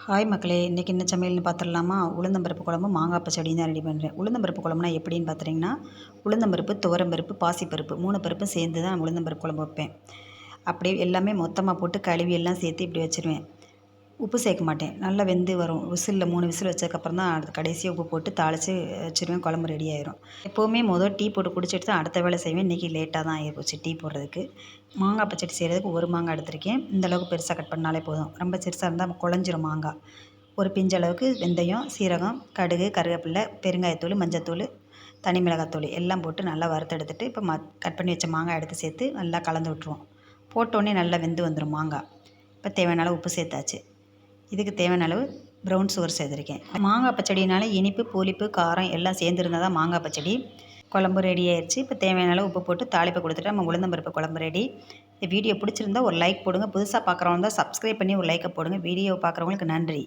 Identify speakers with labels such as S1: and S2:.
S1: Hi மக்களே, இன்றைக்கி என்ன சமையல்னு பார்த்துடலாமா? உளுந்தம்பருப்பு குழம்பு, மாங்காய் பச்சடியும் தான் ரெடி பண்ணுறேன். உளுந்தம்பருப்பு குழம்புனா எப்படின்னு பார்த்துட்டிங்கன்னா, உளுந்தம்பருப்பு, துவரம்பருப்பு, பாசிப்பருப்பு 3 பருப்பும் சேர்ந்து தான் உளுந்தம்பருப்பு குழம்பு வைப்பேன். அப்படியே எல்லாமே மொத்தமாக போட்டு கழுவி எல்லாம் சேர்த்து இப்படி வச்சுருவேன். உப்பு சேர்க்க மாட்டேன். நல்லா வெந்து வரும். விசிலில் 3 விசில் வச்சதுக்கப்புறம் தான் அடுத்து கடைசியாக உப்பு போட்டு தாளித்து வச்சுருவேன். குழம்பு ரெடி ஆயிரும். எப்போவுமே டீ போட்டு குடிச்சிட்டு தான் அடுத்த வேலை செய்வேன். இன்றைக்கி லேட்டாக தான் ஆகிப்போச்சு டீ போடுறதுக்கு. மாங்காய் பச்சடி செய்கிறதுக்கு ஒரு மாங்காய் எடுத்திருக்கேன். இந்த அளவுக்கு பெருசாக கட் பண்ணாலே போதும். ரொம்ப சிறுசாக இருந்தால் குழஞ்சிரும் மாங்காய். ஒரு பிஞ்சு அளவுக்கு வெந்தயம், சீரகம், கடுகு, கருவேப்பிலை, பெருங்காயத்தூள், மஞ்சத்தூள், தனி மிளகாத்தூள் எல்லாம் போட்டு நல்லா வறுத்தெடுத்துட்டு இப்போ கட் பண்ணி வச்ச மாங்காய் எடுத்து சேர்த்து நல்லா கலந்து விட்ருவோம். போட்டோடனே நல்லா வெந்து வந்துடும் மாங்காய். இப்போ தேவையான அளவு உப்பு சேர்த்தாச்சு. இதுக்கு தேவையான அளவு ப்ரௌன் சுகர் சேர்த்துருக்கேன். மாங்காய் பச்சடினால இனிப்பு, புளிப்பு, காரம் எல்லாம் சேர்ந்துருந்தால் தான் மாங்காய் பச்சடி. குழம்பு ரெடி ஆயிடுச்சு. இப்போ தேவையான அளவு உப்பு போட்டு தாளிப்பை கொடுத்துட்டு நம்ம உளுந்தம்பருப்பு குழம்பு ரெடி. இந்த வீடியோ பிடிச்சிருந்தா ஒரு லைக் போடுங்க. புதுசாக பார்க்குறவங்க தான் சப்ஸ்கிரைப் பண்ணி ஒரு லைக்கை போடுங்க. வீடியோ பார்க்குறவங்களுக்கு நன்றி.